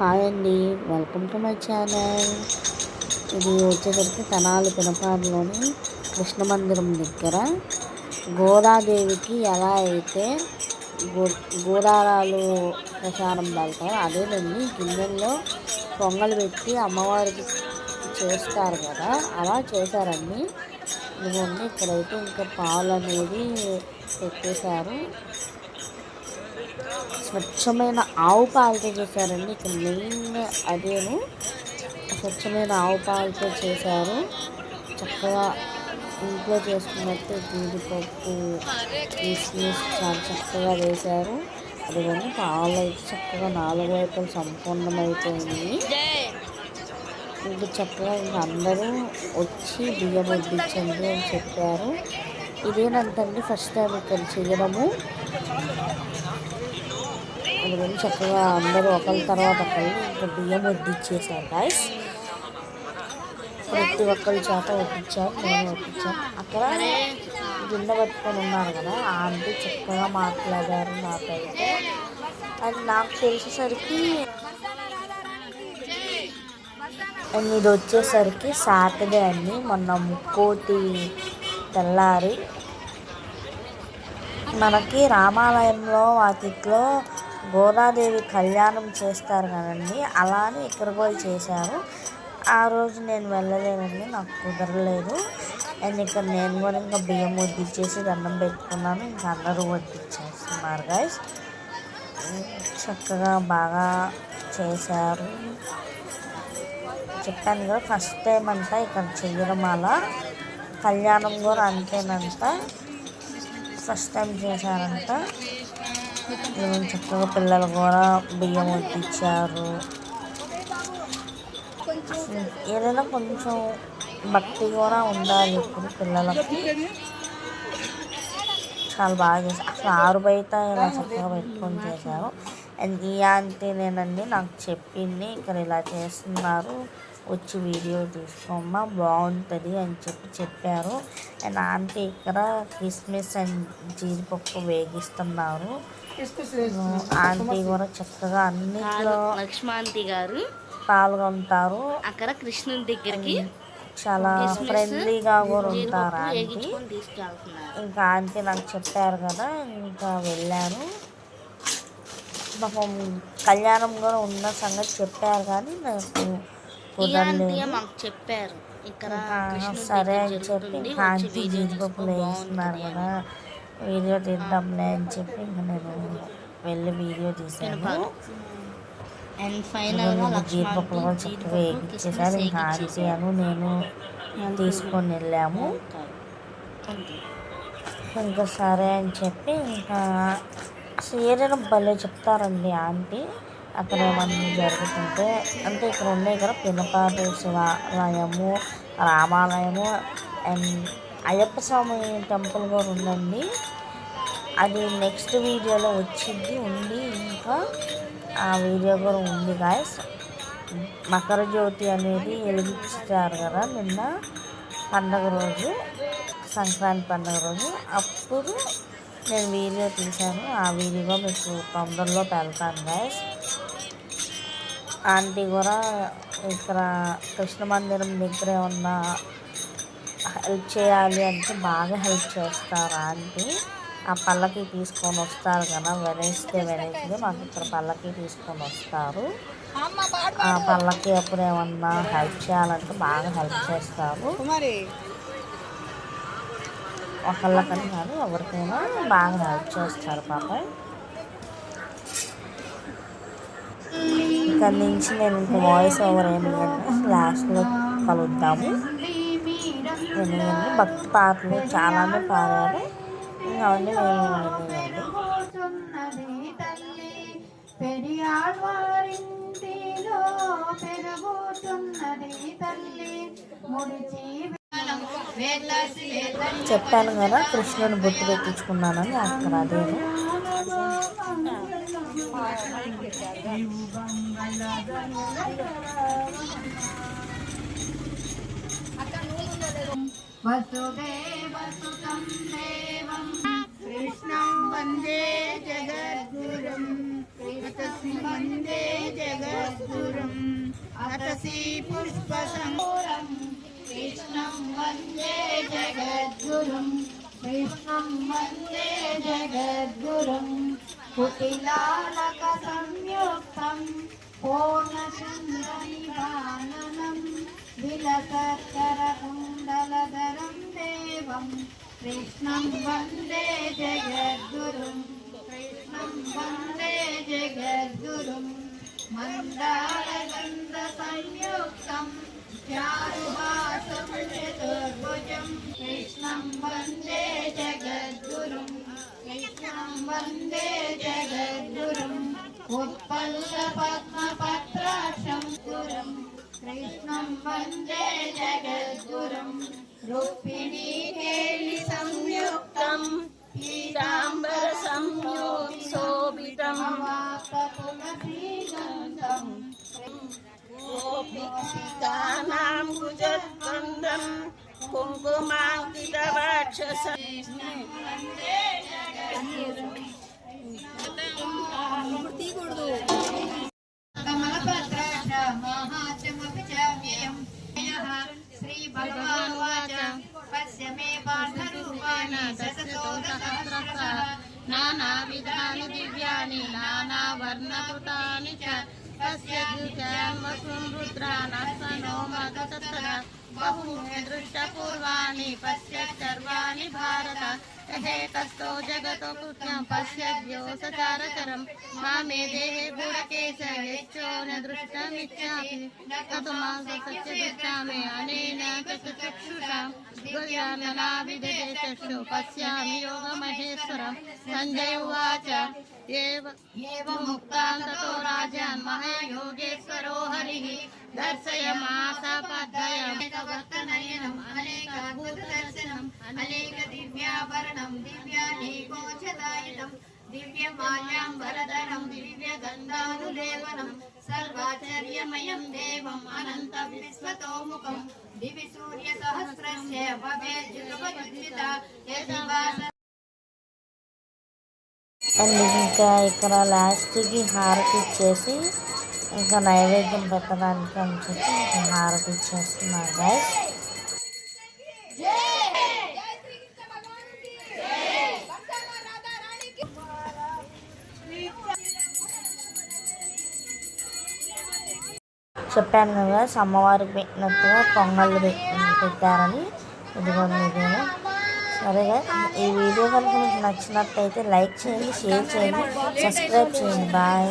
Hi అండి, welcome to my channel. ఇది వచ్చేసరికి తెనాలి పినపాడులోని కృష్ణ మందిరం దగ్గర గోదాదేవికి ఎలా అయితే గోదారాలు ప్రచారం వెళ్తారో అదేనండి గిన్నెల్లో పొంగలు పెట్టి అమ్మవారికి చేస్తారు కదా, అలా చేశారండి. ఇదిగోండి ఇక్కడైతే ఇంకా పాలు అనేది పెట్టేశారు. స్వచ్ఛమైన ఆవు పాలతో చేశారండి. ఇక్కడ మెయిన్ అదేను, స్వచ్ఛమైన ఆవు పాలతో చేశారు. చక్కగా ఇంట్లో చేసుకున్నట్టు జీడిపప్పు కిస్మిస్ చాలా చక్కగా వేశారు. అదిగోండి పాలు అయితే చక్కగా 4 వైపులు సంపూర్ణమైపోయింది. ఇంకా చక్కగా ఇంకా అందరూ వచ్చి బియ్యం వడ్డించండి అని చెప్పారు. ఇదేనంటండి ఫస్ట్ టైం ఇక్కడ చేయడము. అందుకని చక్కగా అందరూ ఒకరి తర్వాత ఒకళ్ళు ఇంకా బియ్యం వడ్డించేశారు గాయస్. ప్రతి ఒక్కరి చేత వడ్డించారు, నేను వడ్డించాను. అక్కడ గిన్నె పట్టుకొని ఉన్నారు కదా, ఆ ఆంటీ చక్కగా మాట్లాడారు నాకైతే. అది నాకు తెలిసేసరికి ఇది వచ్చేసరికి సాటర్డే అండి, మొన్న ముక్కోటి తెల్లారి మనకి రామాలయంలో వాటిలో గోదాదేవి కళ్యాణం చేస్తారు కదండి, అలానే ఇక్కడ కూడా చేశారు. ఆ రోజు నేను వెళ్ళలేనండి, నాకు కుదరలేదు. అండ్ ఇక్కడ నేను కూడా ఇంకా బియ్యం వడ్డించేసి దండం పెట్టుకున్నాను. ఇంకా అందరూ వడ్డించేస్తున్నారు గైస్. చక్కగా బాగా చేశారు. చెప్పాను కదా ఫస్ట్ టైం అంట ఇక్కడ చెయ్యడం. అలా కళ్యాణం కూడా అంతేనంట, ఫస్ట్ టైం చేశారంట. చక్కగా పిల్లలు కూడా బియ్యం వడ్డించారు. ఏదైనా కొంచెం భక్తి కూడా ఉండాలి ఇప్పుడు పిల్లలకి. చాలా బాగా చేశారు. అసలు 6 బయట ఇలా చక్కగా పెట్టుకొని చేశారు. అండ్ ఈ ఆంటీనేనండి నాకు చెప్పింది ఇక్కడ ఇలా చేస్తున్నారు, వచ్చి వీడియో తీసుకోమ్మా బాగుంటుంది అని చెప్పారు. అండ్ ఆంటీ ఇక్కడ కిస్మిస్ అండ్ జీడిపప్పు వేగిస్తున్నారు. ఆంటీ కూడా చక్కగా అన్నిట్లో లక్ష్మాంతి గారు పాల్గొంటారు. అక్కడ కృష్ణుని దగ్గరికి చాలా ఫ్రెండ్లీగా కూడా ఉంటారు ఆంటీ. ఇంకా ఆంటీ నాకు చెప్పారు కదా, ఇంకా వెళ్ళాను. పాపం కళ్యాణం కూడా ఉన్న సంగతి చెప్పారు కానీ నాకు కుదరలేదు. మాకు చెప్పారు ఇక్కడ సరే అని చెప్పి ఇంకా ఆంటీ జీడిపప్పులు వేస్తున్నారు కదా, వీడియో తీద్దాంలే అని చెప్పి ఇంకా నేను వెళ్ళి వీడియో తీసాను. అండ్ ఫైనల్గా జీడిపప్పులు కూడా చక్కగా వేగించేసారు. ఇంకా ఆంటీ అను నేను తీసుకొని వెళ్ళాము. ఇంకా సరే అని చెప్పి ఇంకా ఏదైనా భలే చెప్తారండి ఆంటీ. అక్కడ ఏమన్నా జరుగుతుంటే అంటే ఇక్కడ ఉన్నాయి కదా పినపాడు శివాలయము, రామాలయము అండ్ అయ్యప్ప స్వామి టెంపుల్ కూడా ఉందండి. అది నెక్స్ట్ వీడియోలో వచ్చింది ఉంది, ఇంకా ఆ వీడియో కూడా ఉంది గాయస్. మకర జ్యోతి అనేది వెలిగించారు కదా నిన్న పండగ రోజు, సంక్రాంతి పండుగ రోజు. అప్పుడు నేను వీడియో తీశాను, ఆ వీడియో మీకు తొందరలో పెడతాను గాయస్. ఆంటీ కూడా ఇక్కడ కృష్ణ మందిరం దగ్గరే ఉన్న హెల్ప్ చేయాలి అంటే బాగా హెల్ప్ చేస్తారు ఆంటీ. ఆ పల్లకి తీసుకొని వస్తారు కదా, వెనస్డే మాకు ఇక్కడ పల్లకి తీసుకొని వస్తారు. ఆ పల్లకి అప్పుడు ఏమన్నా హెల్ప్ చేయాలంటే బాగా హెల్ప్ చేస్తారు. ఒకళ్ళకని కాదు ఎవరికైనా బాగా హెల్ప్ చేస్తారు పాపం. ఇక్కడి నుంచి నేను ఇంకా వాయిస్ ఓవర్ ఏమి లాస్ట్లో కలుద్దాము. వినియండి, భక్తి పాటలు చాలానే పాడారు, ఇంకా అవన్నీ మేము చెప్పాను కదా కృష్ణుని బొట్టు పెట్టించుకున్నానని. అక్కడ అదే వసుదేవసుతం దేవం కృష్ణం వందే జగద్గురుం వందే జగద్గురుం అతసి పుష్పసంగోరం కృష్ణం వందే జగద్గురుం కృష్ణం వందే జగద్గురుం కుటిలాలక సంయుక్తం పూర్ణచంద్రనిధాననం విలసత్తరకుండలధరం దేవం కృష్ణం వందే జగద్గురుం కృష్ణం వందే జగద్గురుం మందారగంధ సంయుక్తం చారుహాసం చతుర్భుజం కృష్ణం వందే జగద్గురుం కృష్ణం వందే జగద్గురుం ఉత్పల్ల పద్మపత్రాక్షం గురుం కృష్ణం వందే జగద్గురుం రుక్మిణీ కేళి సంయుక్తం పీతాంబర సంయోగిశోభితం అవాప్తపులశ్రీగంధం గోపికానాం కుజద్వందం కుంకుమాంకితవక్షసం కమలపత్రాక్ష మహాత్మ్యమపి చ వ్యయం శ్రీ భగవాన్ వాచ పశ్య మే పార్థరూపాణి శతశోధసహస్రశః నానావిధాని దివ్యాని నానావర్ణకృతాని చ తస్య ద్యుత్యాన్వసుం రుద్రానస్తనో మధుతత్తర బహూని దృష్టపూర్వాణి పశ్య సర్వాణి భారత తతో జగతో కృత్యం పశ్యద్యోసచారచరం మామే దేహే గూఢకేశ యచ్చోన దృష్టమిచ్చాపి తతో మాస సత్యదృష్టామే అనేన చక్షుషా గుర్యాన్ననావిదే చక్షు పశ్యామి యోగమహేశ్వరం సంజయ ఉవాచ ఏవముక్తాం తతో రాజాన్ మహాయోగేశ్వరో హరిః దర్శయమాసపద్ధయమేకవర్తనయనం అనేకభూతదర్శనం అనేక దివ్యాభరణం దివ్యానేకోచదాయుధం దివ్యమాల్యాంబరధరం దివ్యగంధానులేవనం సర్వాచర్యమయం దేవం అనంత విశ్వతోముఖం దివి సూర్య సహస్రస్య భవేజ్యుగపద్విత యదివాస. అండ్ ఇంకా ఇక్కడ లాస్ట్కి హారతి ఇచ్చేసి ఇంకా నైవేద్యం పెట్టడానికి అని చెప్పి ఇంకా హారతి ఇచ్చేస్తున్నారు గైస్. చెప్పాను కదా అమ్మవారికి పెట్టినట్టుగా పొంగళ్ళు పెట్టారని. ఇదిగోండి ఇదేమో. సరేగా ఈ వీడియో కనుక మీకు నచ్చినట్టయితే లైక్ చేయండి, షేర్ చేయండి, సబ్స్క్రైబ్ చేయండి. బాయ్.